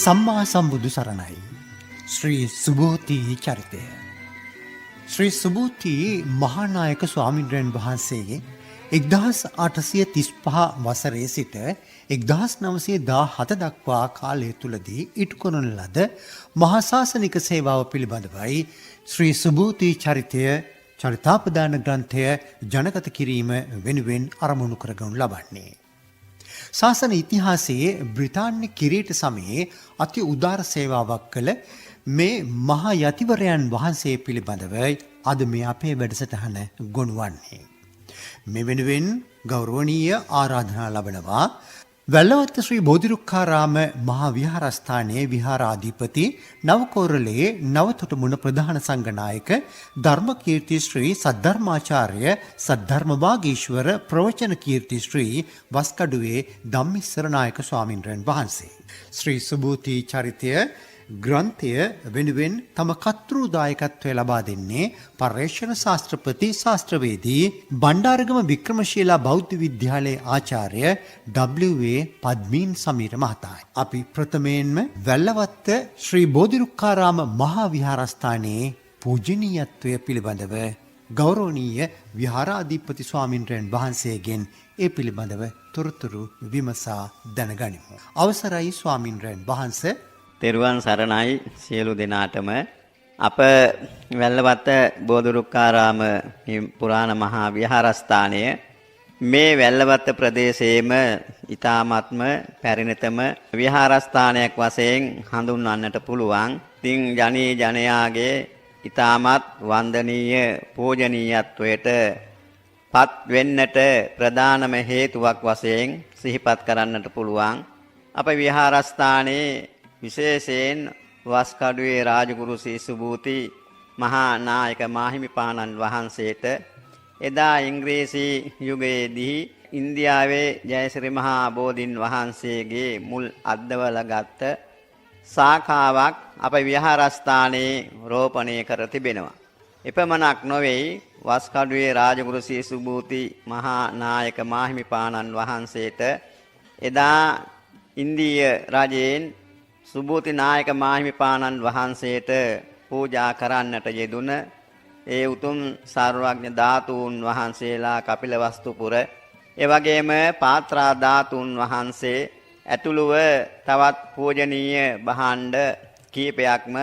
සම්මා සම්බුදු සරණයි. ශ්‍රී සුභූති චරිතය. ශ්‍රී සුභූති මහානායක ස්වාමින්ද්‍රයන් වහන්සේගේ 1835 වසරේ සිට 1917 දක්වා කාලය තුලදී ඉටු කරන ලද මහා ශාසනික සේවාව පිළිබඳවයි ශ්‍රී සුභූති චරිතය චරිතාපදාන ග්‍රන්ථය ජනගත කිරීම වෙනුවෙන් අරමුණු කරගනු ලබන්නේ. ශාසන ඉතිහාසයේ බ්‍රිතාන්‍ය කිරීට සමයේ අති උදාර සේවාවක් කළ මේ මහා යතිවරයන් වහන්සේ පිළිබඳව අද මේ අපේ වැඩසටහන ගොනුවන්නේ. මේ වෙනුවෙන් ගෞරවනීය ආරාධනා ලබනවා වැල්ලවත්ත ශ්‍රී බෝධිරුක්ඛාරාම මහා විහාරස්ථානයේ විහාරාධිපති නවකෝරළේ නවතොටමුණ ප්‍රධාන සංඝනායක ධර්මකීර්ති ශ්‍රී සද්ධර්මාචාර්ය සද්ධර්මභාගීශ්වර ප්‍රවචන කීර්ති ශ්‍රී වස්කඩුවේ ධම්මිස්සර නායක ස්වාමින්වයන් වහන්සේ. ශ්‍රී සුභූති චරිතය ග්‍රන්ථය වෙනුවෙන් තම කර්තෘදායකත්වය ලබා දෙන්නේ පර්යේෂණ ශාස්ත්‍රපති ශාස්ත්‍රවේදී බණ්ඩාරගම වික්‍රමශීලා බෞද්ධ විද්‍යාලයේ ආචාර්ය W.A. පද්මීන් සමීර මහතායි. අපි ප්‍රථමයෙන්ම වැල්ලවත්ත ශ්‍රී බෝධිරුක්ඛාරාම මහා විහාරස්ථානයේ පූජනීයත්වය පිළිබඳව ගෞරවනීය විහාරාධිපති ස්වාමින්වයන් වහන්සේගෙන් ඒ පිළිබඳව තොරතුරු විමසා දැනගනිමු. අවසරයි ස්වාමින්වයන් වහන්සේ. තෙරුවන් සරණයි සියලු දෙනාටම. අප වැල්ලවත්ත බෝධිරුක්ඛාරාම පුරාණ මහා විහාරස්ථානය මේ වැල්ලවත්ත ප්‍රදේශයේම ඊ타ත්ම පැරිණතම විහාරස්ථානයක් වශයෙන් හඳුන්වන්නට පුළුවන්. ඉතින් ජනී ජනයාගේ ඊ타මත් වන්දනීය පූජනීයත්වයට පත් වෙන්නට ප්‍රධානම හේතුවක් වශයෙන් සිහිපත් කරන්නට පුළුවන්. අප විහාරස්ථානයේ විශේෂයෙන් වස්කඩුවේ රාජගුරු ශ්‍රී සුභූති මහා නායක මාහිමිපාණන් වහන්සේට එදා ඉංග්‍රීසි යුගයේදී ඉන්දියාවේ ජයශ්‍රී මහා බෝධීන් වහන්සේගේ මුල් අද්දවල ගත්ත ශාඛාවක් අප විහාරස්ථානයේ රෝපණය කර තිබෙනවා. එපමණක් නොවේ වස්කඩුවේ රාජගුරු ශ්‍රී සුභූති මහා නායක මාහිමිපාණන් වහන්සේට එදා ඉන්දීය රජයෙන් සුභූති නායක මාහිමිපාණන් වහන්සේට පූජා කරන්නට යෙදුන ඒ උතුම් සර්වඥ ධාතුන් වහන්සේලා කපිලවස්තුපුර එවැගේම පාත්‍රා ධාතුන් වහන්සේ ඇතුළුව තවත් පූජනීය භාණ්ඩ කීපයක්ම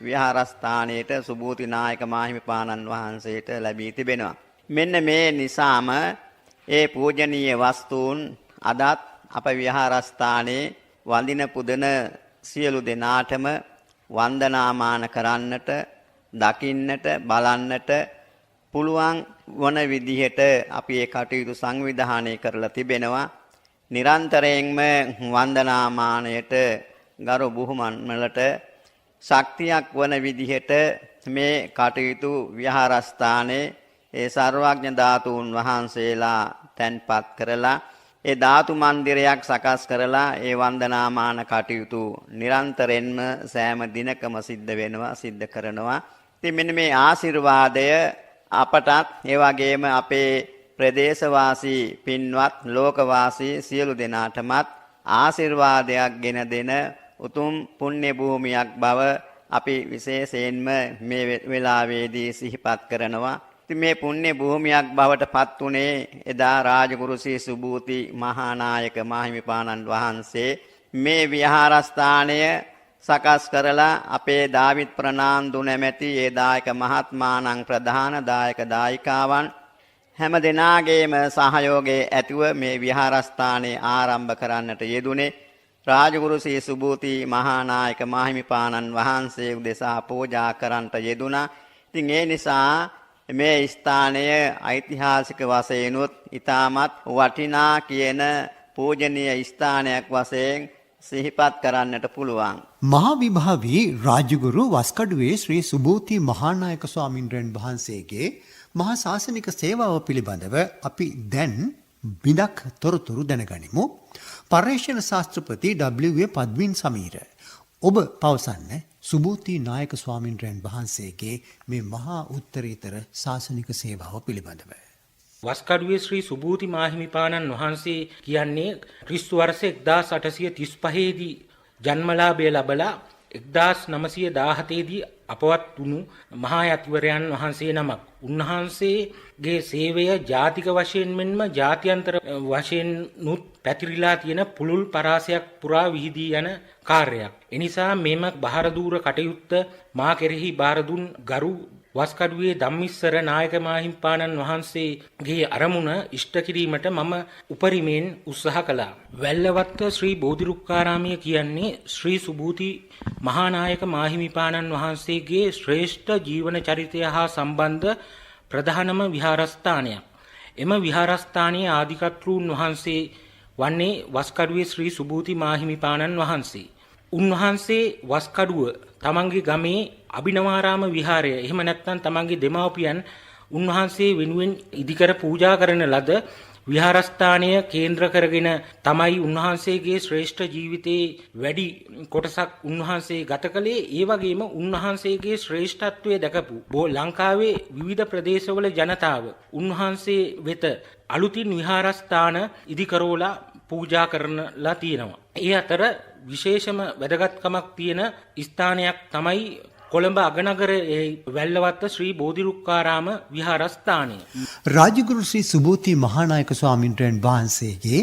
විහාරස්ථානයේට සුභූති නායක මාහිමිපාණන් වහන්සේට ලැබී තිබෙනවා. මෙන්න මේ නිසාම ඒ පූජනීය වස්තුන් අදත් අප විහාරස්ථානයේ වඳින පුදන සියලු දෙනාටම වන්දනාමාන කරන්නට, දකින්නට, බලන්නට පුළුවන් වන විදිහට අපි ඒ කටයුතු සංවිධානය කරලා තිබෙනවා. නිරන්තරයෙන්ම වන්දනාමානයට ගරු බුහුමන් වලට ශක්තියක් වන විදිහට මේ කටයුතු විහාරස්ථානයේ ඒ සර්වඥ ධාතුන් වහන්සේලා තැන්පත් කරලා ඒ ධාතු මන්දිරයක් සකස් කරලා ඒ වන්දනාමාන කටයුතු නිරන්තරයෙන්ම සෑම දිනකම සිද්ධ කරනවා. ඉතින් මෙන්න මේ ආශිර්වාදය අපටත් ඒ වගේම අපේ ප්‍රදේශවාසී පින්වත් ලෝකවාසී සියලු දෙනාටමත් ආශිර්වාදයක් ගෙන දෙන උතුම් පුණ්‍ය භූමියක් බව අපි විශේෂයෙන්ම මේ වෙලාවේදී සිහිපත් කරනවා. මේ පුණ්‍ය භූමියක් බවට පත් වුණේ එදා රාජගුරු ශ්‍රී සුභූති මහා නායක මාහිමිපාණන් වහන්සේ මේ විහාරස්ථානය සකස් කරලා අපේ දාවිත් ප්‍රනාන්දු නැමැති ඒ දායක මහත්මාණන් ප්‍රධාන දායක දායිකාවන් හැම දෙනාගේම සහයෝගයේ ඇතුව මේ විහාරස්ථානය ආරම්භ කරන්නට යෙදුනේ රාජගුරු ශ්‍රී සුභූති මහා නායක මාහිමිපාණන් වහන්සේ උදෙසා පූජා කරන්නට යෙදුණා. ඉතින් ඒ නිසා මේ ස්ථානය ඓතිහාසික වශයෙන්ුත් ඊටමත් වටිනා කියන පූජනීය ස්ථානයක් වශයෙන් සිහිපත් කරන්නට පුළුවන්. මහා විභාවී රාජගුරු වස්කඩුවේ ශ්‍රී සුභූති මහානායක ස්වාමින්වයන් වහන්සේගේ මහා ශාසනික සේවාව පිළිබඳව අපි දැන් බිඳක් තොරතුරු දැනගනිමු. පර්යේෂණ ශාස්ත්‍රපති W.A. පද්මීන් සමීර ඔබ පවසන්න සුභූති නායක ස්වාමින්වයන් වහන්සේගේ මේ මහා උත්තරීතර ශාසනික සේවාව පිළිබඳව. වස්කඩුවේ ශ්‍රී සුභූති මාහිමිපාණන් වහන්සේ කියන්නේ ක්‍රිස්තු වර්ෂ 1835 දී ජන්මලාභය ලැබලා 1917 දී අපවත් වුණු මහා යතිවරයන් වහන්සේ නමක්. උන්වහන්සේගේ සේවය ජාතික වශයෙන් මෙන්ම ජාත්‍යන්තර වශයෙන් නුත් පැතිරිලා තියෙන පුළුල් පරාසයක් පුරා විහිදී යන කාර්යයක්. එනිසා මෙම බහරදූර කටයුත්ත මා කෙරෙහි බාර දුන් ගරු වස්කඩුවේ ධම්මිස්සර නායක මාහිම්පාණන් වහන්සේගේ අරමුණ ඉෂ්ට කිරීමට මම උපරිමයෙන් උත්සාහ කළා. වැල්ලවත්ත ශ්‍රී බෝධිරුක්කාරාමය කියන්නේ ශ්‍රී සුභූති මහානායක මාහිමිපාණන් වහන්සේගේ ශ්‍රේෂ්ඨ ජීවන චරිතය හා සම්බන්ධ ප්‍රධානම විහාරස්ථානයක්. එම විහාරස්ථානයේ ආදිකර්තෘන් වහන්සේ වන්නේ වස්කඩුවේ ශ්‍රී සුභූති මාහිමිපාණන් වහන්සේ. උන්වහන්සේ වස්කඩුව තමන්ගේ ගමේ අභිනවාරාම විහාරය එහෙම නැත්නම් තමන්ගේ දෙමාපියන් උන්වහන්සේ වෙනුවෙන් ඉදිකර පූජා කරන ලද විහාරස්ථානය කේන්ද්‍ර කරගෙන තමයි උන්වහන්සේගේ ශ්‍රේෂ්ඨ ජීවිතයේ වැඩි කොටසක් උන්වහන්සේ ගත කළේ. ඒ වගේම උන්වහන්සේගේ ශ්‍රේෂ්ඨත්වයේ දැකපු ලංකාවේ විවිධ ප්‍රදේශවල ජනතාව උන්වහන්සේ වෙත අලුතින් විහාරස්ථාන ඉදිකරවලා පූජා කරනලා තියෙනවා. ඒ අතර විශේෂම වැදගත්කමක් තියෙන ස්ථානයක් තමයි කොළඹ අගනගරයේ වැල්ලවත්ත ශ්‍රී බෝධිරුක්කාරාම විහාරස්ථානය. රාජගුරු ශ්‍රී සුභූති මහානායක ස්වාමින්ද්‍රයන් වහන්සේගේ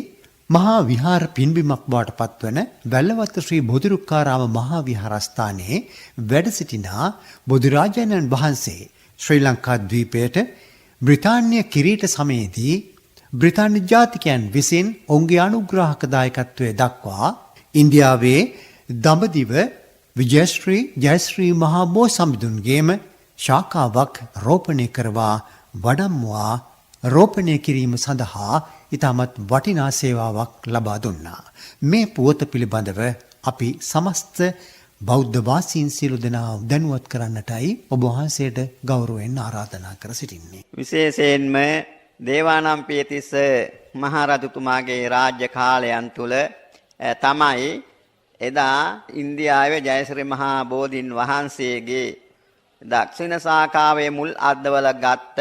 මහා විහාර පින්බිමක් බවට පත්වන වැල්ලවත්ත ශ්‍රී බෝධිරුක්කාරාම මහා විහාරස්ථානයේ වැඩ සිටිනා බෝධිරාජාණන් වහන්සේ ශ්‍රී ලංකා ද්වීපයට බ්‍රිතාන්‍ය කිරීට සමයේදී බ්‍රිතාන්‍ය ජාතිකයන් විසින් ඔවුන්ගේ අනුග්‍රාහක දායකත්වය දක්වා ඉන්දියාවේ දඹදිව විජයශ්‍රී ජයශ්‍රී මහා බෝ සමිඳුන්ගේම ශාඛාවක් රෝපණය කරවා වඩම්වා රෝපණය කිරීම සඳහා ඉතාමත් වටිනා සේවාවක් ලබා දුන්නා. මේ පුවත පිළිබඳව අපි සමස්ත බෞද්ධ වාසීන් සියලු දෙනා දැනුවත් කරන්නටයි ඔබ වහන්සේට ගෞරවයෙන් ආරාධනා කර සිටින්නේ. විශේෂයෙන්ම දේවානම්පියතිස්ස මහරජතුමාගේ රාජ්‍ය කාලයන් තුල තමයි එදා ඉන්දියාවේ ජයශ්‍රී මහා බෝධීන් වහන්සේගේ දක්ෂිණ ශාඛාවේ මුල් අද්දවල ගත්ත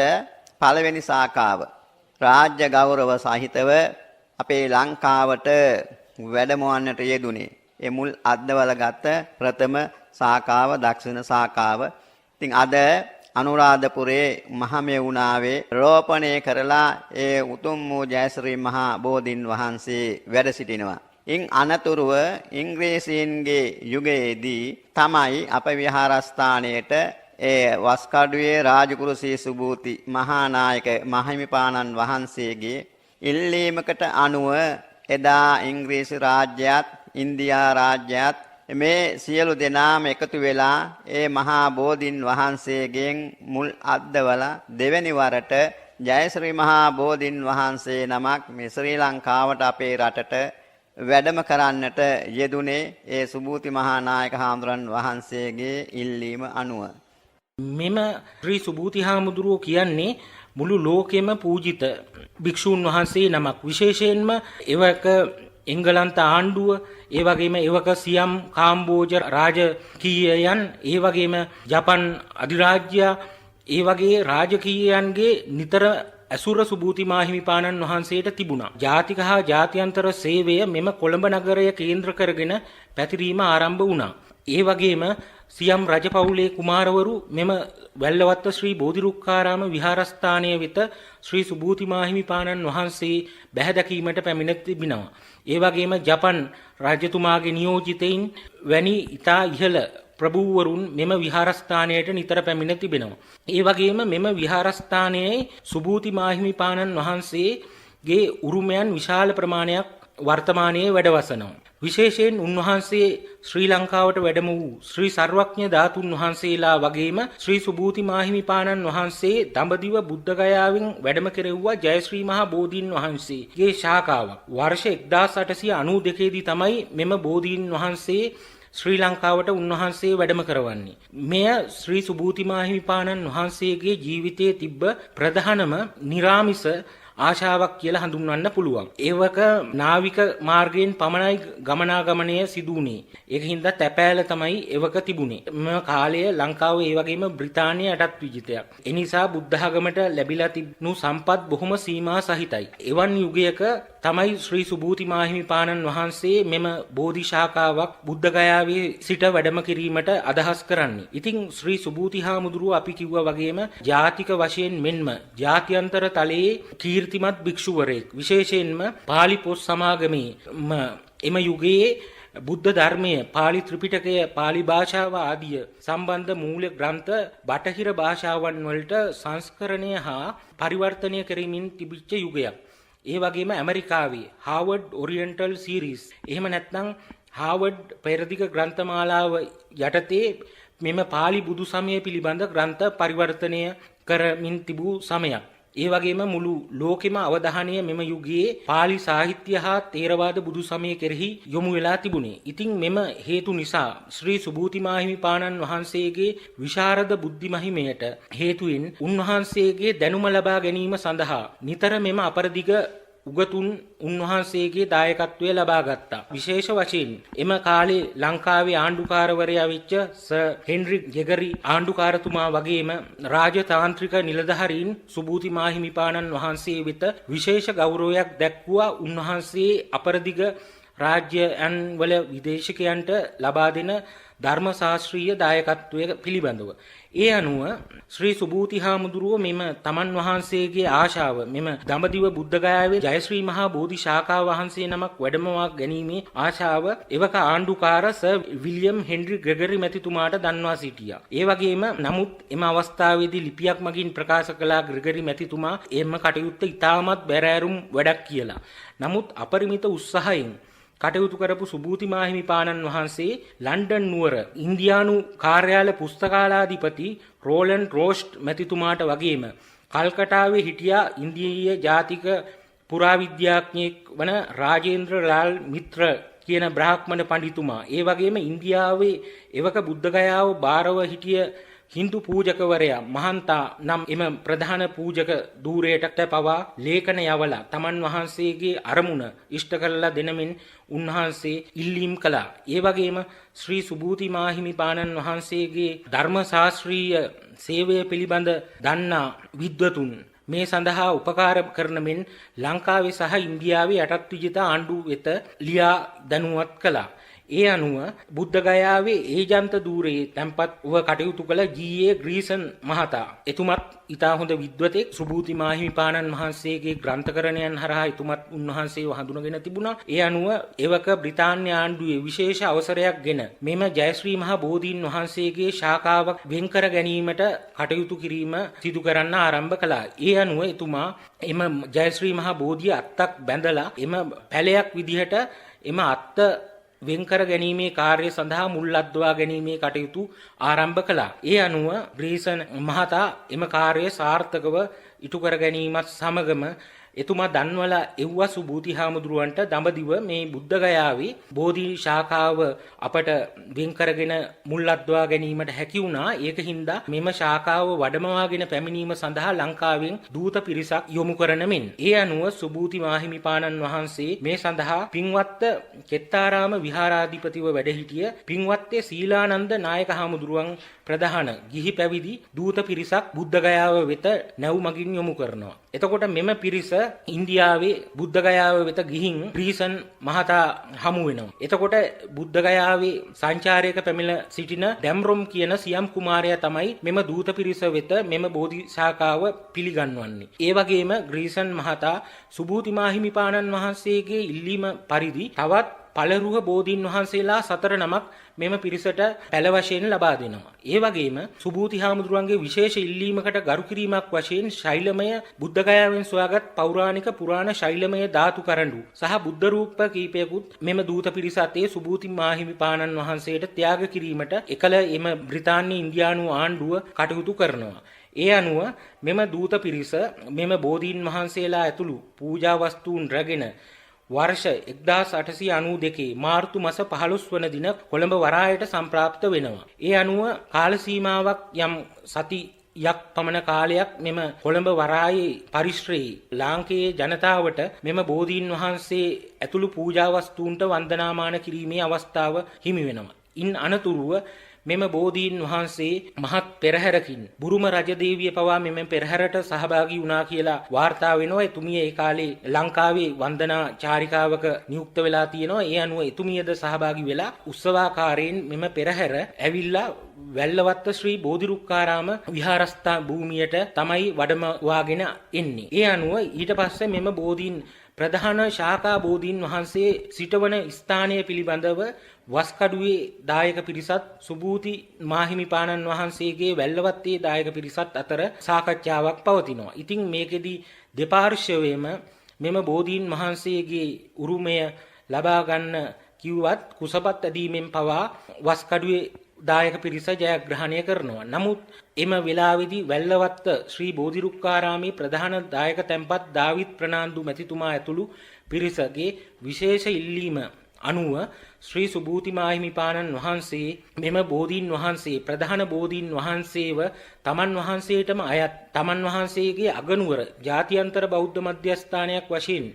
පළවෙනි ශාඛාව රාජ්‍ය ගෞරව සහිතව අපේ ලංකාවට වැඩමවන්නට යෙදුනේ. ඒ මුල් අද්දවල ගත්ත ප්‍රථම ශාඛාව දක්ෂිණ ශාඛාව. ඉතින් අද අනුරාධපුරේ මහමෙවුනාවේ රෝපණය කරලා ඒ උතුම් වූ ජයශ්‍රී මහා බෝධීන් වහන්සේ වැඩ සිටිනවා. ඉන් අනතුරුව ඉංග්‍රීසීන්ගේ යුගයේදී තමයි අප විහාරස්ථානයේට ඒ වස්කඩුවේ රාජගුරු ශ්‍රී සුභූති මහානායක මහිමිපාණන් වහන්සේගේ ඉල්ලීමකට අනුව එදා ඉංග්‍රීසි රාජ්‍යයත් ඉන්දියා රාජ්‍යයත් මේ සියලු දෙනාම එකතු වෙලා ඒ මහා බෝධීන් වහන්සේගෙන් මුල් අද්දවල දෙවැනි වරට ජයශ්‍රී මහා බෝධීන් වහන්සේ නමක් මේ ශ්‍රී ලංකාවට අපේ රටට වැඩම කරන්නට යෙදුනේ ඒ සුභූති මහානායක හාමුදුරන් වහන්සේගේ ඉල්ලීම අනුව. මෙම ශ්‍රී සුභූති හාමුදුරුවෝ කියන්නේ මුළු ලෝකෙම පූජිත භික්ෂූන් වහන්සේ නමක්. විශේෂයෙන්ම එවක එංගලන්ත ආණ්ඩුව, ඒ වගේම එවක සියම් කාම්බෝජ රාජකීයයන්, ඒ වගේම ජපන් අධිරාජ්‍ය, ඒ වගේ රාජකීයයන්ගේ නිතර අසුර සුභූති මාහිමිපාණන් වහන්සේට තිබුණා. ජාතික හා ජාත්‍යන්තර සේවය මෙම කොළඹ නගරය කේන්ද්‍ර කරගෙන පැතිරීම ආරම්භ වුණා. ඒ වගේම සියම් රජපෞලේ කුමාරවරු මෙම වැල්ලවත්ත ශ්‍රී බෝධිරුක්කාරාම විහාරස්ථානය වෙත ශ්‍රී සුභූති මාහිමිපාණන් වහන්සේ බැහැ පැමිණ තිබෙනවා. ඒ වගේම ජපන් රජතුමාගේ නියෝජිතයින් වැනි ඉතා ඉහළ ප්‍රභූවරුන් මෙම විහාරස්ථානයට නිතර පැමිණ තිබෙනවා. ඒ වගේම මෙම විහාරස්ථානයේ සුභූති මාහිමිපාණන් වහන්සේගේ උරුමයන් විශාල ප්‍රමාණයක් වර්තමානයේ වැඩවසනවා. විශේෂයෙන් උන්වහන්සේ ශ්‍රී ලංකාවට වැඩම වූ ශ්‍රී සර්වඥ ධාතුන් වහන්සේලා වගේම ශ්‍රී සුභූති මාහිමිපාණන් වහන්සේ දඹදිව බුද්ධගයාවෙන් වැඩම කෙරෙව්වා ජයශ්‍රී මහා බෝධීන් වහන්සේගේ ශාඛාවක්. වර්ෂ 1892 දී තමයි මෙම බෝධීන් වහන්සේ ශ්‍රී ලංකාවට උන්වහන්සේ වැඩම කරවන්නේ. මෙය ශ්‍රී සුභූති මාහිමිපාණන් වහන්සේගේ ජීවිතයේ තිබ්බ ප්‍රධානම නිරාමිස ආශාවක් කියලා හඳුන්වන්න පුළුවන්. ඒවක නාවික මාර්ගයෙන් පමණයි ගමනාගමනය සිදු වුණේ. ඒකින්ද තැපෑල තමයි එවක තිබුණේ. මෙම කාලය ලංකාව ඒ වගේම බ්‍රිතාන්‍ය යටත් විජිතයක්. ඒ නිසා බුද්ධ ආගමට ලැබිලා තිබුණු සම්පත් බොහොම සීමා සහිතයි. එවන් යුගයක තමයි ශ්‍රී සුභූති මාහිමිපාණන් වහන්සේ මෙම බෝධි ශාඛාවක් බුද්ධ ගයාවේ සිට වැඩම කිරීමට අදහස් කරන්නේ. ඉතින් ශ්‍රී සුභූති හාමුදුරුව අපි කිව්වා වගේම ජාතික වශයෙන් මෙන්ම ජාත්‍යන්තර තලයේ කීර්තිමත් භික්ෂුවරයෙක්. විශේෂයෙන්ම පාලි පොත් සමාගමේ එම යුගයේ බුද්ධ ධර්මය, පාලි ත්‍රිපිටකය, පාලි භාෂාව ආදිය සම්බන්ධ මූල ග්‍රන්ථ බටහිර භාෂාවන් වලට සංස්කරණය හා පරිවර්තනය කරමින් තිබිච්ච යුගයක්. ඒ වගේම ඇමරිකාවේ හාවර්ඩ් ඔරියන්ටල් සීරීස් එහෙම නැත්නම් හාවර්ඩ් පෙරදිග ග්‍රන්ථමාලාව යටතේ මෙම පාලි බුදු සමය පිළිබඳ ග්‍රන්ථ පරිවර්තනය කරමින් තිබූ සමයක්. ඒ වගේම මුළු ලෝකෙම අවධානය මෙම යුගයේ පාලි සාහිත්‍ය හා ථේරවාද බුදු සමය කෙරෙහි යොමු වෙලා තිබුණේ. ඉතින් මෙම හේතු නිසා ශ්‍රී සුභූති මාහිමිපාණන් වහන්සේගේ විශාරද බුද්ධි මහිමයට හේතුවෙන් උන්වහන්සේගේ දැනුම ලබා ගැනීම සඳහා නිතර මෙම අපරදිග උගතුන් උන්වහන්සේගේ දායකත්වය ලබා ගත්තා. විශේෂ වශයෙන් එම කාලේ ලංකාවේ ආණ්ඩුකාරවරයා වෙච්ච සර් හෙන්රි ජෙගරි ආණ්ඩුකාරතුමා වගේම රාජතාන්ත්‍රික නිලධාරීන් සුභූති මාහිමිපාණන් වහන්සේ වෙත විශේෂ ගෞරවයක් දැක්වුවා. උන්වහන්සේ අපරදිග රාජ්‍යයන් වල විදේශිකයන්ට ලබා දෙන ධර්ම ශාස්ත්‍රීය දායකත්වය පිළිබඳව. ඒ අනුව ශ්‍රී සුභූති හාමුදුරුව මෙම තමන් වහන්සේගේ ආශාව මෙම දඹදිව බුද්ධ ගයාවේ ජයශ්‍රී මහා බෝධි ශාඛා වහන්සේ නමක් වැඩමවා ගැනීමේ ආශාව එවක ආණ්ඩුකාර සර් විලියම් හෙන්රි ග්‍රෙගරි මැතිතුමාට දන්වා සිටියා. ඒ වගේම නමුත් එම අවස්ථාවේදී ලිපියක් මගින් ප්‍රකාශ කළා ග්‍රෙගරි මැතිතුමා එම කටයුත්ත ඉතාමත් බැරෑරුම් වැඩක් කියලා. නමුත් අපරිමිත උත්සාහයෙන් කටයුතු කරපු සුභූති මාහිමිපාණන් වහන්සේ ලන්ඩන් නුවර ඉන්දියානු කාර්යාල පුස්තකාලාධිපති රෝලන්ඩ් රෝස්ට් මැතිතුමාට වගේම කල්කටාවේ හිටියා ඉන්දීය ජාතික පුරාවිද්‍යාඥයෙක් වන රාජේන්ද්‍ර ලාල් මිත්‍ර කියන බ්‍රාහ්මණ පඬිතුමා. ඒ වගේම ඉන්දියාවේ එවක බුද්ධ ගයාව බාරව හිටිය හින්දු පූජකවරයා මහන්තා නම් එම ප්‍රධාන පූජක ධූරයට පවා ලේඛන යවලා තමන් වහන්සේගේ අරමුණ ඉෂ්ට කරලා දෙනමින් උන්වහන්සේ ඉල්ලීම් කළා. ඒ වගේම ශ්‍රී සුභූති මාහිමිපාණන් වහන්සේගේ ධර්ම ශාස්ත්‍රීය සේවය පිළිබඳ දන්නා විද්වතුන් මේ සඳහා උපකාර කරන මෙන් ලංකාවේ සහ ඉන්දියාවේ යටත් විජිත ආණ්ඩුව වෙත ලියා දැනුවත් කළා. ඒ අනුව බුද්ධ ගයාවේ ඒජන්ත ධූරයේ තැන්පත්ව කටයුතු කළ ජී.ඒ. ග්‍රීසන් මහතා එතුමත් ඉතා හොඳ විද්වතෙක්. සුභූති මාහිමිපාණන් වහන්සේගේ ග්‍රන්ථකරණයන් හරහා එතුමත් උන්වහන්සේව හඳුනගෙන තිබුණා. ඒ අනුව එවක බ්‍රිතාන්‍ය ආණ්ඩුවේ විශේෂ අවසරයක්ගෙන මෙම ජයශ්‍රී මහා බෝධීන් වහන්සේගේ ශාඛාවක් වෙන් කර ගැනීමට කටයුතු කිරීම සිදු කරන්න ආරම්භ කළා. ඒ අනුව එතුමා එම ජයශ්‍රී මහා බෝධිය අත්තක් බැඳලා එම පැලයක් විදිහට එම අත්ත වෙන් කර ගැනීමේ කාර්ය සඳහා මුල් අද්දවා ගැනීමේ කටයුතු ආරම්භ කළා. ඒ අනුව ග්‍රීසන් මහතා එම කාර්යය සාර්ථකව ඉටු කර ගැනීමත් සමගම එතුමා දන්වලා එව්වා සුභූති හාමුදුරුවන්ට දඹදිව මේ බුද්ධ ගයාවේ බෝධි ශාඛාව අපට වෙන් කරගෙන මුල් අද්දවා ගැනීමට හැකි වුණා. ඒක හින්දා මෙම ශාඛාව වඩමවාගෙන පැමිණීම සඳහා ලංකාවෙන් දූත පිරිසක් යොමු කරන මෙන්. ඒ අනුව සුභූති මාහිමිපාණන් වහන්සේ මේ සඳහා පින්වත්ත කෙත්තාරාම විහාරාධිපතිව වැඩ සිටිය පින්වත්තේ සීලානන්ද නායක හාමුදුරුවන් ප්‍රධාන ගිහි පැවිදි දූත පිරිසක් බුද්ධ ගයාව වෙත නැව් මගින් යොමු කරනවා. එතකොට මෙම පිරිස ඉන්දියාවේ බුද්ධ ගයාව වෙත ගිහින් ග්‍රීසන් මහතා හමු වෙනවා. එතකොට බුද්ධ ගයාවේ සංචාරයක පැමිණ සිටින ඩැම්රොම් කියන සියම් කුමාරයා තමයි මෙම දූත පිරිස වෙත මෙම බෝධි ශාඛාව පිළිගන්වන්නේ. ඒ වගේම ග්‍රීසන් මහතා සුභූති මාහිමිපාණන් වහන්සේගේ ඉල්ලීම පරිදි තවත් පළරුව බෝධීන් වහන්සේලා 4 නමක් මෙම පිරිසට පැල වශයෙන් ලබා දෙනවා. ඒ වගේම සුභූති හාමුදුරුවන්ගේ විශේෂ ඉල්ලීමකට ගරු කිරීමක් වශයෙන් ශෛලමය බුද්ධ ගයාවෙන් සොයාගත් පෞරාණික පුරාණ ශෛලමය ධාතු කරඬු සහ බුද්ධ රූප කීපයකුත් මෙම දූත පිරිස අතේ සුභූති මාහිමිපාණන් වහන්සේට ත්‍යාග කිරීමට එකල එම බ්‍රිතාන්‍ය ඉන්දියානු ආණ්ඩුව කටයුතු කරනවා. ඒ අනුව මෙම දූත පිරිස මෙම බෝධීන් වහන්සේලා ඇතුළු පූජා වස්තුන් රැගෙන වර්ෂ 1892 මාර්තු මාස 15 වන දින කොළඹ වරායට සම්ප්‍රාප්ත වෙනවා. ඒ අනුව කාල සීමාවක් යම් සතියක් පමණ කාලයක් මෙම කොළඹ වරායේ පරිශ්‍රයේ ලාංකේය ජනතාවට මෙම බෝධීන් වහන්සේ ඇතුළු පූජා වස්තුන්ට වන්දනාමාන කිරීමේ අවස්ථාව හිමි වෙනවා. ඉන් අනතුරුව මෙම බෝධීන් වහන්සේ මහත් පෙරහැරකින් බුරුම රජදේවිය පවා මෙම පෙරහැරට සහභාගී වුණා කියලා වාර්තා වෙනවා. එතුමිය ඒ කාලේ ලංකාවේ වන්දනා චාරිකාවක නියුක්ත වෙලා තියෙනවා. ඒ අනුව එතුමියද සහභාගී වෙලා උත්සවාකාරයෙන් මෙම පෙරහැර ඇවිල්ලා වැල්ලවත්ත ශ්‍රී බෝධිරුක්කාරාම විහාරස්ථා භූමියට තමයි වඩමවාගෙන එන්නේ. ඒ අනුව ඊට පස්සේ මෙම බෝධීන් ප්‍රධාන ශාඛා බෝධීන් වහන්සේ සිටවන ස්ථානය පිළිබඳව වස්කඩුවේ දායක පිරිසත් සුභූති මාහිමිපාණන් වහන්සේගේ වැල්ලවත්තේ දායක පිරිසත් අතර සාකච්ඡාවක් පවතිනවා. ඉතින් මේකෙදි දෙපාර්ශ්වයේම මෙම බෝධීන් වහන්සේගේ උරුමය ලබා ගන්න කිව්වත් කුසපත් ඇදීමෙන් පවා වස්කඩුවේ දායක පිරිස ජයග්‍රහණය කරනවා. නමුත් එම වෙලාවේදී වැල්ලවත්ත ශ්‍රී බෝධිරුක්කාරාමේ ප්‍රධාන දායක තැන්පත් දාවිත් ප්‍රනාන්දු මැතිතුමා ඇතුළු පිරිසගේ විශේෂ ඉල්ලීම අනුව ශ්‍රී සුභූති මාහිමිපාණන් වහන්සේ මෙම බෝධීන් වහන්සේ ප්‍රධාන බෝධීන් වහන්සේව තමන් වහන්සේටම අයත් තමන් වහන්සේගේ අගනුවර ජාත්‍යන්තර බෞද්ධ මධ්‍යස්ථානයක් වශයෙන්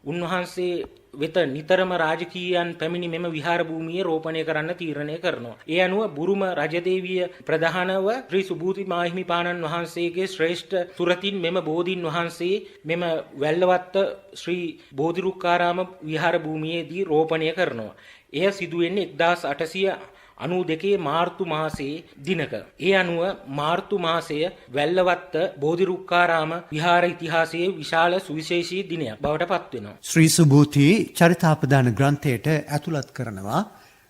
උන්වහන්සේ වෙත නිතරම රාජකීයයන් පැමිණි මෙම විහාර භූමිය රෝපණය කරන්න තීරණය කරනවා. ඒ අනුව බුරුම රජදේවිය ප්‍රධානව ශ්‍රී සුභූති මාහිමිපාණන් වහන්සේගේ ශ්‍රේෂ්ඨ සුරතින් මෙම බෝධීන් වහන්සේ මෙම වැල්ලවත්ත ශ්‍රී බෝධිරුක්කාරාම විහාර භූමියේදී රෝපණය කරනවා. එය සිදු වෙන්නේ 1892 මාර්තු මාසයේ දිනක. ඒ අනුව මාර්තු මාසය වැල්ලවත්ත බෝධිරුක්කාරාම විහාර ඉතිහාසයේ විශාල සුවිශේෂී දිනයක් බවට පත් වෙනවා. ශ්‍රී සුභූති චරිතාපදාන ග්‍රන්ථයට ඇතුළත් කරනවා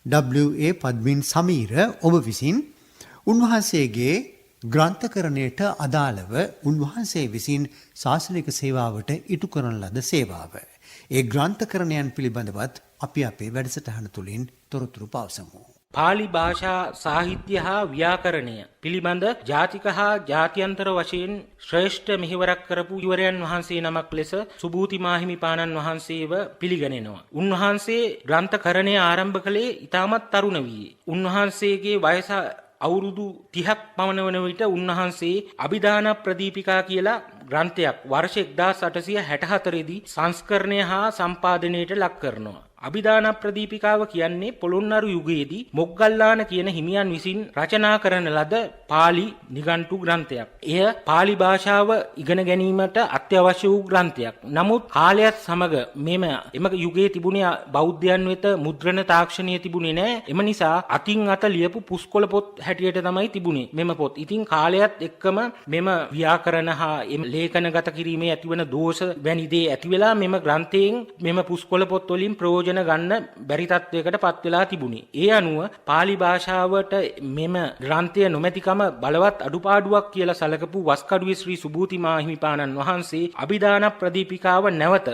W.A. පද්මින් සමීර ඔබ විසින් උන්වහන්සේගේ ග්‍රන්ථකරණයට අදාළව උන්වහන්සේ විසින් ශාසනික සේවාවට ඉටු කරන ලද සේවාව. ඒ ග්‍රන්ථකරණයන් පිළිබඳවත් අපි අපේ වැඩසටහන තුළින් තොරතුරු පවසමු. පාලි භාෂා සාහිත්‍ය හා ව්‍යාකරණය පිළිබඳ ජාතික හා ජාත්‍යන්තර වශයෙන් ශ්‍රේෂ්ඨ මෙහෙවරක් කරපු ඉවරයන් වහන්සේ නමක් ලෙස සුභූති මාහිමිපාණන් වහන්සේව පිළිගැනෙනවා. උන්වහන්සේ ග්‍රන්ථකරණය ආරම්භ කළේ ඉතාමත් තරුණ වී. උන්වහන්සේගේ වයස අවුරුදු 30ක් පමණ වන විට උන්වහන්සේ අභිදාන ප්‍රදීපිකා කියලා ග්‍රන්ථයක් වර්ෂ 1864 දී සංස්කරණය හා සම්පාදනයට ලක් කරනවා. අභිදාන ප්‍රදීපිකාව කියන්නේ පොළොන්නරු යුගයේදී මොග්ගල්ලාන කියන හිමියන් විසින් රචනා කරන ලද පාලි නිඝණ්ටු ග්‍රන්ථයක්. එය පාලි භාෂාව ඉගෙන ගැනීමට අත්‍යවශ්‍ය වූ ග්‍රන්ථයක්. නමුත් කාලයත් සමග එම යුගයේ තිබුණේ බෞද්ධයන් වෙත මුද්‍රණ තාක්ෂණය තිබුණේ නැහැ. එම නිසා අතින් අත ලියපු පුස්කොළ පොත් හැටියට තමයි තිබුණේ මෙම පොත්. ඉතින් කාලයත් එක්කම මෙම ව්‍යාකරණ හා ලේඛනගත කිරීමේ ඇතිවන දෝෂ වැනි දේ ඇති වෙලා මෙම ග්‍රන්ථයෙන් මෙම පුස්කොළ පොත් වලින් ප්‍රයෝජන ගන්න බැරි තත්වයකට පත් වෙලා තිබුණේ. ඒ අනුව පාලි භාෂාවට මෙම ග්‍රන්ථය නොමැතිකම බලවත් අඩුපාඩුවක් කියලා සැලකපු වස්කඩුවේ ශ්‍රී සුභූති මාහිමිපාණන් වහන්සේ අභිදාන ප්‍රදීපිකාව නැවත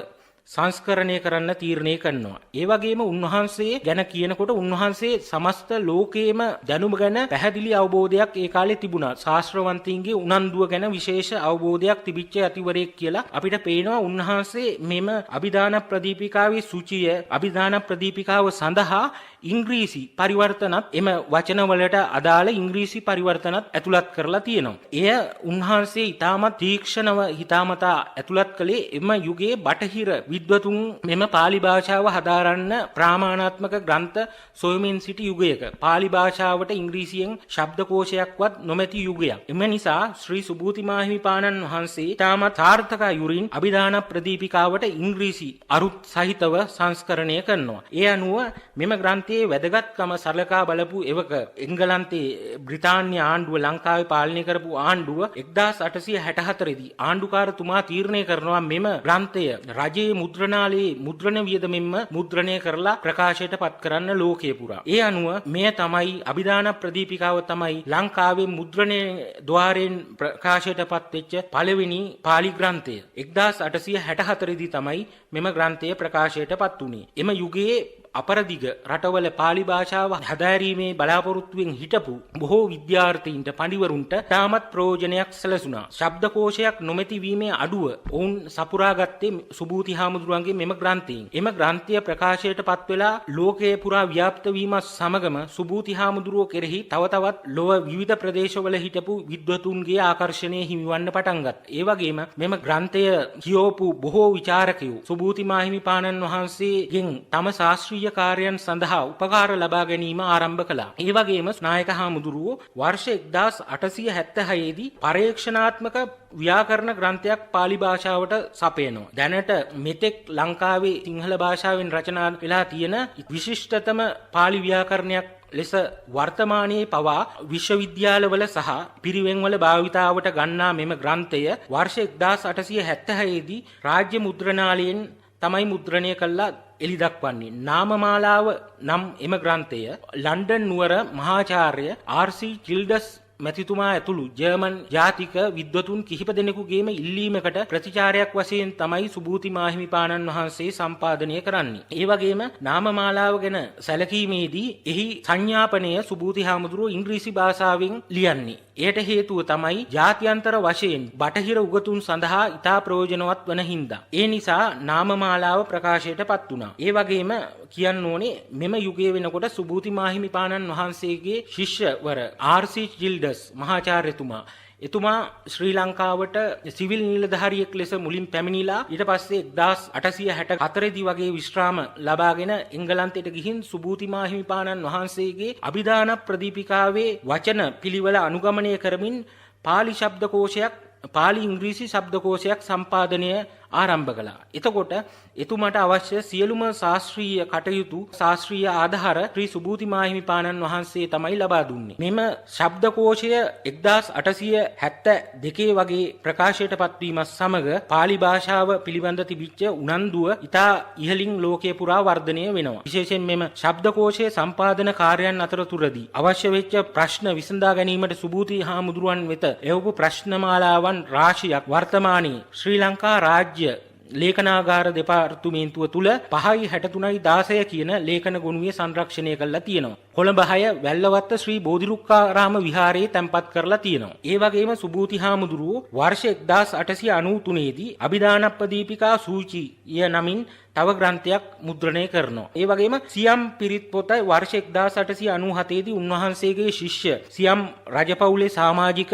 සංස්කරණය කරන්න තීරණය කරනවා. ඒ වගේම උන්වහන්සේ ගැන කියනකොට උන්වහන්සේ සමස්ත ලෝකයේම දැනුම ගැන පැහැදිලි අවබෝධයක් ඒ කාලේ තිබුණා. ශාස්ත්‍රවන්තයින්ගේ උනන්දුව ගැන විශේෂ අවබෝධයක් තිබිච්ච යතිවරයෙක් කියලා අපිට පේනවා. උන්වහන්සේ මෙම අභිදාන ප්‍රදීපිකාවේ සූචිය අභිදාන ප්‍රදීපිකාව සඳහා ඉංග්‍රීසි පරිවර්තනත් එම වචනවලට අදාළ ඉංග්‍රීසි පරිවර්තනත් ඇතුළත් කරලා තියෙනවා. එය උන්වහන්සේ ඊටමත් තීක්ෂණව හිතාමතා ඇතුළත් කළේ එම යුගයේ බටහිර විද්වතුන් මෙම පාලි භාෂාව හදාරන්න ප්‍රාමාණාත්මක ග්‍රන්ථ සොයමින් සිටි යුගයක. පාලි භාෂාවට ඉංග්‍රීසියෙන් ශබ්දකෝෂයක්වත් නොමැති යුගයක්. එම නිසා ශ්‍රී සුභූති මාහිමිපාණන් වහන්සේ ඊටමත් සාර්ථක යුරින් අභිදාන ප්‍රදීපිකාවට ඉංග්‍රීසි අරුත් සහිතව සංස්කරණය කරනවා. ඒ අනුව මෙම ග්‍රන්ථයේ වැදගත්කම සලකා බලපු එවක එංගලන්තයේ බ්‍රිතාන්‍ය ආණ්ඩුව ලංකාවේ පාලනය කරපු ආණ්ඩුව 1864 දී ආණ්ඩුකාරතුමා තීරණය කරනවා මෙම ග්‍රන්ථය රජයේ මුද්‍රණාලයේ මුද්‍රණ වියදමෙන්ම මුද්‍රණය කරලා ප්‍රකාශයට පත් කරන්න ලෝකයේ පුරා. ඒ අනුව මෙය තමයි අභිදාන ප්‍රදීපිකාව තමයි ලංකාවේ මුද්‍රණයේ ద్వාරයෙන් ප්‍රකාශයට පත් වෙච්ච පළවෙනි පාලි ග්‍රන්ථය. 1864 දී තමයි මෙම ග්‍රන්ථය ප්‍රකාශයට පත් වුණේ. එම යුගයේ අපරදිග රටවල පාලි භාෂාව හදාරීමේ බලාපොරොත්තුවෙන් හිටපු බොහෝ විද්‍යාර්ථීන්ට පඬිවරුන්ට තාමත් ප්‍රයෝජනයක් සැලසුණා. ශබ්දකෝෂයක් නොමැති වීමේ අඩුව ඔවුන් සපුරාගත්තේ සුභූති හාමුදුරුවන්ගේ මෙම ග්‍රන්ථයෙන්. එම ග්‍රන්ථය ප්‍රකාශයට පත් වෙලා ලෝකයේ පුරා ව්‍යාප්ත වීමත් සමගම සුභූති හාමුදුරුවෝ කෙරෙහි තව තවත් ලොව විවිධ ප්‍රදේශවල හිටපු විද්වතුන්ගේ ආකර්ෂණය හිමිවන්න පටන් ගත්තා. ඒ වගේම මෙම ග්‍රන්ථය කියවපු බොහෝ විචාරකයෝ සුභූති මාහිමිපාණන් වහන්සේගෙන් තම ශාස්ත්‍රීය රාජකීය කාර්යයන් සඳහා උපකාර ලබා ගැනීම ආරම්භ කළා. ඒ වගේම නායක හාමුදුරුවෝ වර්ෂ 1876 දී පරීක්ෂණාත්මක ව්‍යාකරණ ග්‍රන්ථයක් පාලි භාෂාවට සපයනවා. දැනට මෙතෙක් ලංකාවේ සිංහල භාෂාවෙන් රචනා වෙලා තියෙන විශිෂ්ටතම පාලි ව්‍යාකරණයක් ලෙස වර්තමානයේ පවා විශ්වවිද්‍යාලවල සහ පිරිවෙන්වල භාවිතාවට ගන්නා මෙම ග්‍රන්ථය වර්ෂ 1876 දී රාජ්‍ය මුද්‍රණාලයෙන් තමයි මුද්‍රණය කළා එළි දක්වන්නේ. නාමමාලාව නම් එම ග්‍රන්ථය ලන්ඩන් නුවර මහාචාර්ය ආර්.සී. චිල්ඩස් මැතිතුමා ඇතුළු ජර්මන් ජාතික විද්වතුන් කිහිප දෙනෙකුගේම ඉල්ලීමකට ප්‍රතිචාරයක් වශයෙන් තමයි සුභූති මාහිමිපාණන් වහන්සේ සම්පාදනය කරන්නේ. ඒ වගේම නාමමාලාව ගැන සැලකීමේදී එහි සංඥාපනය සුභූති හාමුදුරුවෝ ඉංග්‍රීසි භාෂාවෙන් ලියන්නේ. එයට හේතුව තමයි ජාත්‍යන්තර වශයෙන් බටහිර උගතුන් සඳහා ඉතා ප්‍රයෝජනවත් වන හින්දා. ඒ නිසා නාමමාලාව ප්‍රකාශයට පත් වුණා. ඒ වගේම කියන්න ඕනේ මෙම යුගයේ වෙනකොට සුභූති මාහිමිපාණන් වහන්සේගේ ශිෂ්‍යවර ආර්.සී. චිල්ඩස් මහාචාර්යතුමා එතුමා ශ්‍රී ලංකාවට සිවිල් නිලධාරියෙක් ලෙස මුලින් පැමිණිලා ඊට පස්සේ 1864 දී වගේ විශ්‍රාම ලබාගෙන එංගලන්තයට ගිහින් සුභූති මාහිමිපාණන් වහන්සේගේ අභිදාන ප්‍රදීපිකාවේ වචන පිළිවෙල අනුගමනය කරමින් පාලි ශබ්දකෝෂයක් පාලි ඉංග්‍රීසි ශබ්දකෝෂයක් සම්පාදනය ආරම්භ කළා. එතකොට එතුමාට අවශ්‍ය සියලුම ශාස්ත්‍රීය කටයුතු ශාස්ත්‍රීය ආධාර ශ්‍රී සුභූති මාහිමිපාණන් වහන්සේ තමයි ලබා දුන්නේ. මෙම ශබ්දකෝෂය 1872 වගේ ප්‍රකාශයට පත්වීමත් සමග පාලි භාෂාව පිළිබඳ තිබිච්ච උනන්දුව ඉතා ඉහළින් ලෝකයේ පුරා වර්ධනය වෙනවා. විශේෂයෙන් මෙම ශබ්දකෝෂයේ සම්පාදන කාර්යයන් අතරතුරදී අවශ්‍ය වෙච්ච ප්‍රශ්න විසඳා ගැනීමට සුභූති හාමුදුරුවන් වෙත එවපු ප්‍රශ්නමාලාවන් රාශියක් වර්තමානයේ ශ්‍රී ලංකා රාජ්‍ය ලේඛනාගාර දෙපාර්තමේන්තුව තුල 5.63.16 කියන ලේඛන ගොනුවේ සංරක්ෂණය කරලා තියෙනවා. කොළඹ 6 වැල්ලවත්ත ශ්‍රී බෝධිරුක්කාරාම විහාරයේ තැන්පත් කරලා තියෙනවා. ඒ වගේම සුභූති හාමුදුරුවෝ වර්ෂ 1893 දී අභිදානප්පදීපිකා සූචිය නමින් තව ග්‍රන්ථයක් මුද්‍රණය කරනවා. ඒ වගේම සියම් පිරිත් පොත වර්ෂ 1897 දී උන්වහන්සේගේ ශිෂ්‍ය සියම් රජපෞලේ සමාජික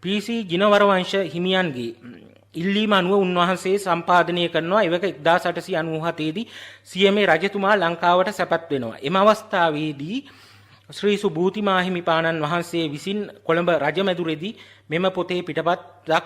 පී.සී. ජිනවරවංශ හිමියන්ගේ ඉල්ලීම අනුව උන්වහන්සේ සම්පාදනය කරනවා. එවක 1897 දී සියමේ රජතුමා ලංකාවට සැපත් වෙනවා. එම අවස්ථාවේදී ශ්‍රී සුභූති මාහිමිපාණන් වහන්සේ විසින් කොළඹ රජමැදුරේදී මෙම පොතේ පිටපතක්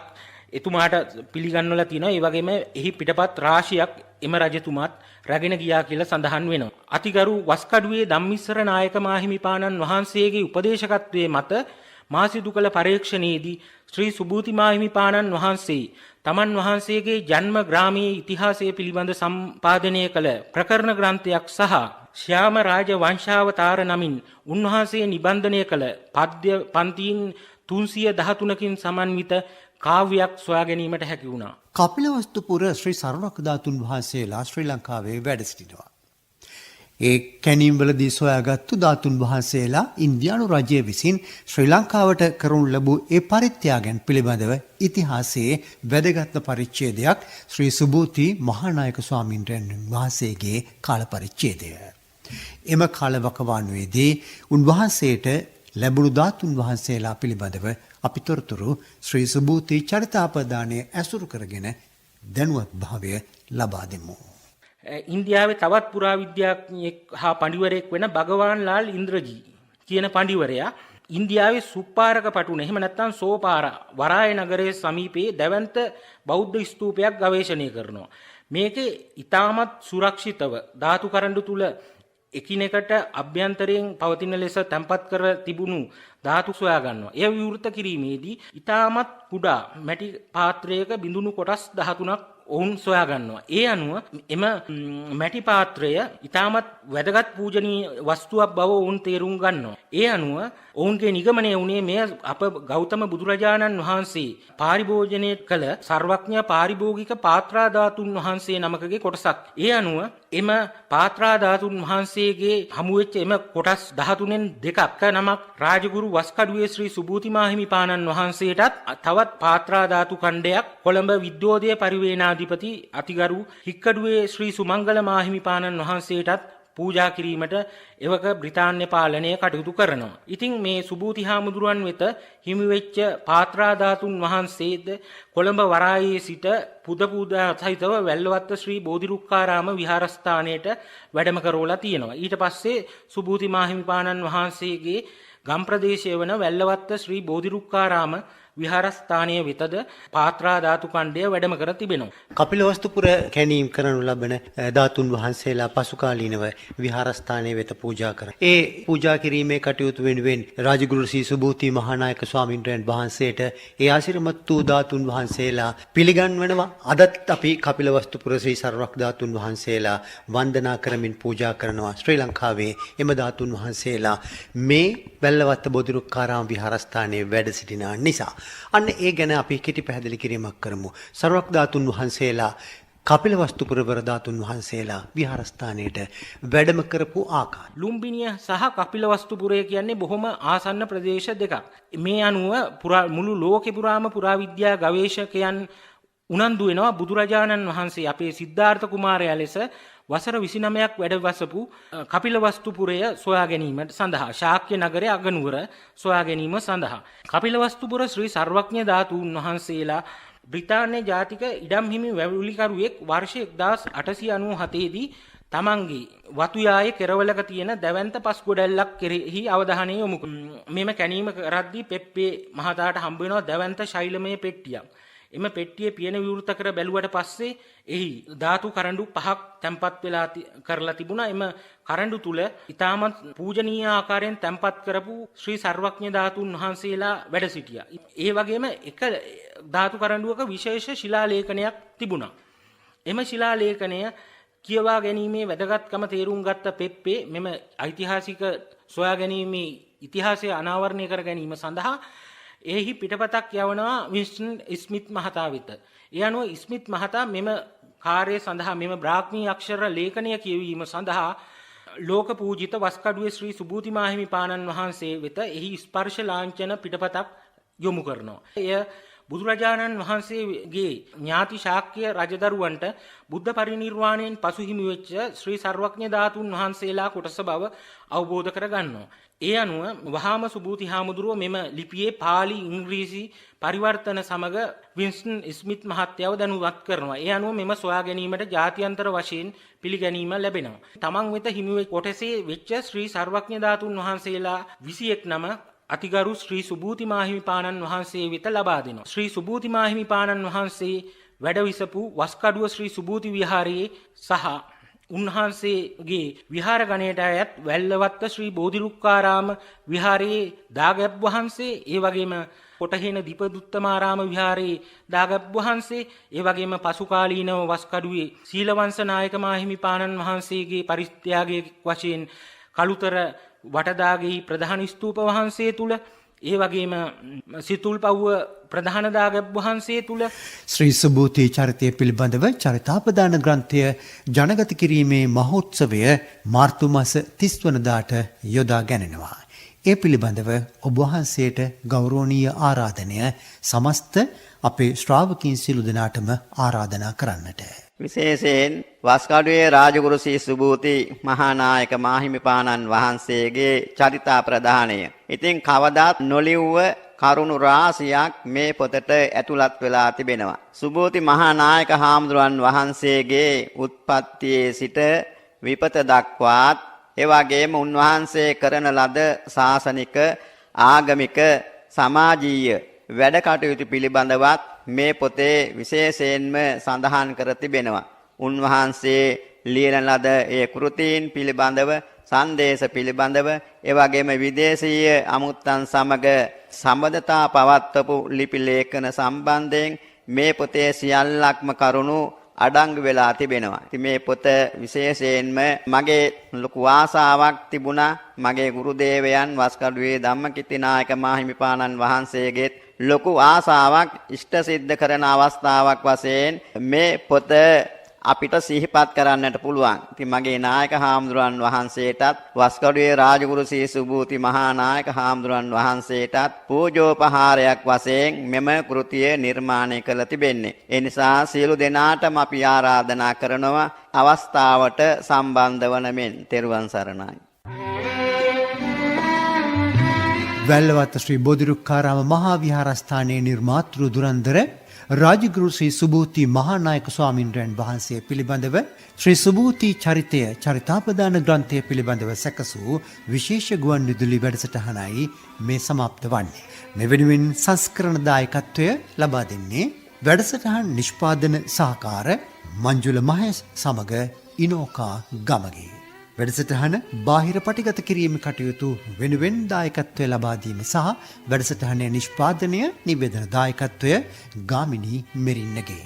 එතුමාට පිළිගන්වලා තිනවා. ඒ වගේම එහි පිටපත් රාශියක් එම රජතුමාත් රැගෙන ගියා කියලා සඳහන් වෙනවා. අතිගරු වස්කඩුවේ ධම්මිස්සර නායක මාහිමිපාණන් වහන්සේගේ උපදේශකත්වයේ මත මා සිදු කළ පරීක්ෂණයේදී ශ්‍රී සුභූති මාහිමිපාණන් වහන්සේ තමන් වහන්සේගේ ජන්ම ග්‍රාමයේ ඉතිහාසය පිළිබඳ සම්පාදනය කළ ප්‍රකරණ ග්‍රන්ථයක් සහ ශ්‍යාම රාජ වංශාවතාර නමින් උන්වහන්සේ නිබන්ධනය කළ පද්‍ය පන්තීන් 313කින් සමන්විත කාව්‍යයක් සොයා ගැනීමට හැකි වුණා. කපිලවස්තුපුර ශ්‍රී සර්වක ධාතුන් වහන්සේලා ශ්‍රී ලංකාවේ වැඩ සිටිනවා. ඒ කැනීම්වලදී සොයාගත්තු ධාතුන් වහන්සේලා ඉන්දියානු රජය විසින් ශ්‍රී ලංකාවට කරනු ලැබූ ඒ පරිත්‍යාගයන් පිළිබඳව ඉතිහාසයේ වැදගත්ම පරිච්ඡේදයක් ශ්‍රී සුභූති මහානායක ස්වාමීන් වහන්සේගේ කාල පරිච්ඡේදය. එම කාලවකවානුවේදී උන්වහන්සේට ලැබුණු ධාතුන් වහන්සේලා පිළිබඳව අපි තොරතුරු ශ්‍රී සුභූති චරිතාපදානය ඇසුරු කරගෙන දැනුවත් භාවය ලබා දෙමු. ඉන්දියාවේ තවත් පුරාවිද්‍යාඥයෙක් හා පඬිවරයෙක් වෙන භගවාන් ලාල් ඉන්ද්‍රජී කියන පඬිවරයා ඉන්දියාවේ සුප්පාරක පටුන එහෙම නැත්නම් සෝපාර වරාය නගරයේ සමීපයේ දැවැන්ත බෞද්ධ ස්තූපයක් ගවේෂණය කරනවා. මේකේ ඊටමත් සුරක්ෂිතව ධාතු කරඬු තුල එකිනෙකට අභ්‍යන්තරයෙන් පවතින ලෙස තැන්පත් කර තිබුණු ධාතු සොයා ගන්නවා. එය විවෘත කිරීමේදී ඊටමත් කුඩා මැටි පාත්‍රයක බිඳුණු කොටස් 13ක් ඔවුන් සොයා ගන්නවා. ඒ අනුව එම මැටි පාත්‍රය ඊටමත් වැදගත් පූජනීය වස්තුවක් බව ඔවුන් තේරුම් ගන්නවා. ඒ අනුව ඔවුන්ගේ නිගමනය වුණේ මෙය අප ගෞතම බුදුරජාණන් වහන්සේ පාරිභෝජනය කළ සර්වඥ පාරිභෝගික පාත්‍රා ධාතුන් වහන්සේ නමකගේ කොටසක්. ඒ අනුව එම පාත්‍රා ධාතුන් වහන්සේගේ හමු වෙච්ච එම කොටස් 13න් දෙකක් නමක් රාජගුරු වස්කඩුවේ ශ්‍රී සුභූති මාහිමිපාණන් වහන්සේටත් තවත් පාත්‍රා ධාතු ඛණ්ඩයක් කොළඹ විද්‍යෝදය පරිවේනාධිපති අතිගරු හික්කඩුවේ ශ්‍රී සුමංගල මාහිමිපාණන් වහන්සේටත් පූජා කිරීමට එවක බ්‍රිතාන්‍ය පාලනය කටයුතු කරනවා. ඉතින් මේ සුභූති හාමුදුරුවන් වෙත හිමි වෙච්ච පාත්‍රා ධාතුන් වහන්සේද කොළඹ වරායේ සිට පුද පූජා සහිතව වැල්ලවත්ත ශ්‍රී බෝධිරුක්කාරාම විහාරස්ථානයට වැඩම කරවලා තියෙනවා. ඊට පස්සේ සුභූති මාහිමිපාණන් වහන්සේගේ ගම් ප්‍රදේශය වන වැල්ලවත්ත ශ්‍රී බෝධිරුක්කාරාම විහාරස්ථානයේ වෙතද පාත්‍රා ධාතු ඛණ්ඩය වැඩම කර තිබෙනවා. කපිලවස්තුපුර කැණීම් කරනු ලබන ධාතුන් වහන්සේලා පසුකාලීනව විහාරස්ථානයේ වෙත පූජා කර. ඒ පූජා කිරීමේ කටයුතු වෙනුවෙන් රාජගුරු ශ්‍රී සුභූති මහානායක ස්වාමින්වයන් වහන්සේට ඒ ආශිර්වාද වූ ධාතුන් වහන්සේලා පිළිගන්වනවා. අදත් අපි කපිලවස්තුපුර ශ්‍රී සර්වක් ධාතුන් වහන්සේලා වන්දනා කරමින් පූජා කරනවා. ශ්‍රී ලංකාවේ එම ධාතුන් වහන්සේලා මේ වැල්ලවත්ත බෝධිරුක්කාරාම විහාරස්ථානයේ වැඩ සිටින නිසා අන්න ඒ ගැන අපි කෙටි පැහැදිලි කිරීමක් කරමු. සර්වක් ධාතුන් වහන්සේලා කපිලවස්තුපුර වර ධාතුන් වහන්සේලා විහාරස්ථානයට වැඩම කරපු ආකාරය. ලුම්බිනිය සහ කපිලවස්තුපුරය කියන්නේ බොහොම ආසන්න ප්‍රදේශ දෙකක්. මේ අනුව මුළු ලෝකෙ පුරාම පුරාවිද්‍යා ගවේෂකයන් උනන්දු වෙනවා බුදුරජාණන් වහන්සේ අපේ සිද්ධාර්ථ කුමාරයා ලෙස වසර 29ක් වැඩවසපු කපිලවස්තුපුරය සොයා ගැනීමට සඳහා ශාක්‍ය නගරයේ අගනුවර සොයා ගැනීම සඳහා කපිලවස්තුපුර ශ්‍රී සර්වඥ ධාතුන් වහන්සේලා බ්‍රිතාන්‍ය ජාතික ඉඩම් හිමි වැවිලිකරුවෙක් වර්ෂ 1897 දී තමන්ගේ වතුයායේ කෙරවලක තියෙන දැවැන්ත පස් ගොඩැල්ලක් කෙරෙහි අවධානය යොමු කළා. මෙම කැණීම කරද්දී පෙප්පේ මහතාට හම්බ වෙනවා දැවැන්ත ශෛලමය පෙට්ටියක්. එම පෙට්ටිය පියන විවෘත කර බැලුවට පස්සේ එහි ධාතු කරඬු 5ක් තැන්පත් වෙලා කරලා තිබුණා. එම කරඬු තුල ඊටමත් පූජනීය ආකාරයෙන් තැන්පත් කරපු ශ්‍රී සර්වඥ ධාතුන් වහන්සේලා වැඩ සිටියා. ඒ වගේම එක ධාතු කරඬුවක විශේෂ ශිලා ලේඛනයක් තිබුණා. එම ශිලා ලේඛනය කියවා ගැනීමේ වැදගත්කම තේරුම් ගත්ත පෙප්පේ මෙම ඓතිහාසික සොයා ගැනීමේ ඉතිහාසය අනාවරණය කර ගැනීම සඳහා එහි පිටපතක් යවනවා වින්ස්ටන් ස්මිත් මහතා වෙත. ඒ අනුව ස්මිත් මහතා මෙම කාර්යය සඳහා මෙම බ්‍රාහ්මී අක්ෂර ලේඛනය කියවීම සඳහා ලෝක පූජිත වස්කඩුවේ ශ්‍රී සුභූති මාහිමිපාණන් වහන්සේ වෙත එහි ස්පර්ශ ලාංඡන පිටපතක් යොමු කරනවා. එය බුදුරජාණන් වහන්සේගේ ඥාති ශාක්‍ය රජදරුවන්ට බුද්ධ පරිනිර්වාණයෙන් පසු හිමි වෙච්ච ශ්‍රී සර්වඥ ධාතුන් වහන්සේලා කොටස බව අවබෝධ කරගන්නවා. ඒ අනුව වහාම සුභූති හාමුදුරුව මෙම ලිපියේ පාලි ඉංග්‍රීසි පරිවර්තන සමග වින්ස්ටන් ස්මිත් මහත්තයව දැනුවත් කරනවා. ඒ අනුව මෙම සොයා ගැනීමට ජාත්‍යන්තර වශයෙන් පිළිගැනීම ලැබෙනවා. තමන් වෙත හිමි වෙච්ච කොටසේ වෙච්ච ශ්‍රී සර්වඥ ධාතුන් වහන්සේලා 21 නම අතිගරු ශ්‍රී සුභූති මාහිමිපාණන් වහන්සේ වෙත ලබා දෙනවා. ශ්‍රී සුභූති මාහිමිපාණන් වහන්සේ වැඩවිසපු වස්කඩුව ශ්‍රී සුභූති විහාරයේ සහ උන්වහන්සේගේ විහාර ගණයට අයත් වැල්ලවත්ත ශ්‍රී බෝධිරුක්කාරාම විහාරයේ දාගැබ් වහන්සේ, ඒ වගේම කොටහේන දීපදුත්තමාරාම විහාරයේ දාගැබ් වහන්සේ, ඒ වගේම පසුකාලීනව වස්කඩුවේ සීලවංශ නායක මාහිමිපාණන් වහන්සේගේ පරිත්‍යාගයේ වශයෙන් කළුතර වටදාගෙහි ප්‍රධාන ස්තූප වහන්සේ තුල, ඒ වගේම සිතුල්පව්ව ප්‍රධාන දාගැබ් වහන්සේ තුල ශ්‍රී සුභූති චරිතය පිළිබඳව චරිතාපදාන ග්‍රන්ථය ජනගත කිරීමේ මහෝත්සවය මාර්තු මාස 30 වනදාට යොදා ගැනෙනවා. ඒ පිළිබඳව ඔබ වහන්සේට ගෞරවනීය ආරාධනය සමස්ත අපේ ශ්‍රාවකීන් සිළු දෙනාටම ආරාධනා කරන්නට. විශේෂයෙන් වස්කඩුවේ රාජගුරු ශ්‍රී සුභූති මහානායක මාහිමිපාණන් වහන්සේගේ චරිතා ප්‍රදානය. ඉතින් කවදාත් නොලිව්ව කරුණු රාශියක් මේ පොතට ඇතුළත් වෙලා තිබෙනවා. සුභූති මහානායක හාමුදුරන් වහන්සේගේ උත්පත්තියේ සිට විපත දක්වාත් එවැගේම උන්වහන්සේ කරන ලද ශාසනික ආගමික සමාජීය වැඩ කටයුතු පිළිබඳවත් මේ පොතේ විශේෂයෙන්ම සඳහන් කර තිබෙනවා. උන්වහන්සේ ලියන ලද ඒ කෘතීන් පිළිබඳව, සංදේශ පිළිබඳව, එවැගේම විදේශීය අමුත්තන් සමග සම්බන්ධතා පවත්වපු ලිපි ලේඛන සම්බන්ධයෙන් මේ පොතේ සියල්ලක්ම කරුණු අඩංගු වෙලා තිබෙනවා. ඉතින් මේ පොත විශේෂයෙන්ම මගේ ලොකු ආසාවක් තිබුණා. මගේ ගුරු දේවයන් වස්කඩුවේ ධම්මකිත්ති නායක මාහිමිපාණන් වහන්සේගෙත් ලොකු ආසාවක් ඉෂ්ට සිද්ධ කරන අවස්ථාවක් වශයෙන් මේ පොත අපිට සිහිපත් කරන්නට පුළුවන්. ඉතින් මගේ නායක හාමුදුරන් වහන්සේටත් වස්කඩුවේ රාජගුරු ශ්‍රී සුභූති මහා නායක හාමුදුරන් වහන්සේටත් පූජෝපහාරයක් වශයෙන් මෙම කෘතිය නිර්මාණය කළ තිබෙන්නේ. ඒ නිසා සියලු දෙනාටම අපි ආරාධනා කරනවා අවස්ථාවට සම්බන්ධ වන මෙන් තෙරුවන් සරණයි. වැල්ලවත්ත ශ්‍රී බෝධිරුක්කාරාම මහා විහාරස්ථානයේ නිර්මාතෘ දුරන්දර රාජගුරු ශ්‍රී සුභූති මහානායක ස්වාමින්වයන් වහන්සේ පිළිබඳව ශ්‍රී සුභූති චරිතය චරිතාපදාන ග්‍රන්ථය පිළිබඳව සැකසූ විශේෂ ගුවන් විදුලි වැඩසටහනයි මේ සමාප්ත වන්නේ. මෙවැනිවෙන් සංස්කරණ දායකත්වය ලබා දෙන්නේ වැඩසටහන් නිෂ්පාදන සහකාර මංජුල මහේස් සමග ඉනෝකා ගමගේ. වැඩසටහන බාහිර පටිගත කිරීම කටයුතු වෙනුවෙන් දායකත්වය ලබා දීම සහ වැඩසටහනේ නිෂ්පාදනය නිවේදන දායකත්වය ගාමිණී මෙරින්නගේ.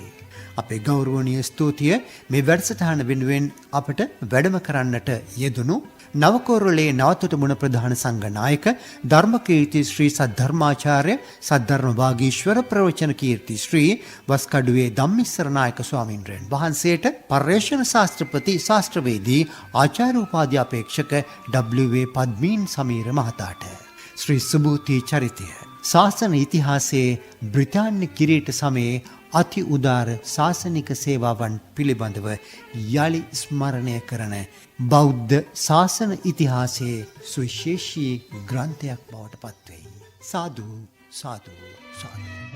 අපේ ගෞරවනීය ස්තුතිය මේ වැඩසටහන වෙනුවෙන් අපට වැඩම කරන්නට යෙදුණු නවකෝරළේ නවතොටුමුණ ප්‍රධාන සංඝනායක ධර්මකීර්ති ශ්‍රී සද්ධර්මාචාර්ය සද්ධර්ම වාගීශ්වර ප්‍රවචන කීර්ති ශ්‍රී වස්කඩුවේ ධම්මිස්සර නායක ස්වාමින්වයන් වහන්සේට පර්යේෂණ ශාස්ත්‍රපති ශාස්ත්‍රවේදී ආචාර්ය උපාධ්‍යාපේක්ෂක W.A. පද්මීන් සමීර මහතාට ශ්‍රී සුභූති චරිතය ශාසන ඉතිහාසයේ බ්‍රිතාන්‍ය කිරීට සමයේ අති උදාර ශාසනික සේවාවන් පිළිබඳව යළි ස්මරණය කරන බෞද්ධ ශාසන ඉතිහාසයේ සුවිශේෂී ග්‍රන්ථයක් බවට පත්වෙයි. සාදු සාදු සාදු.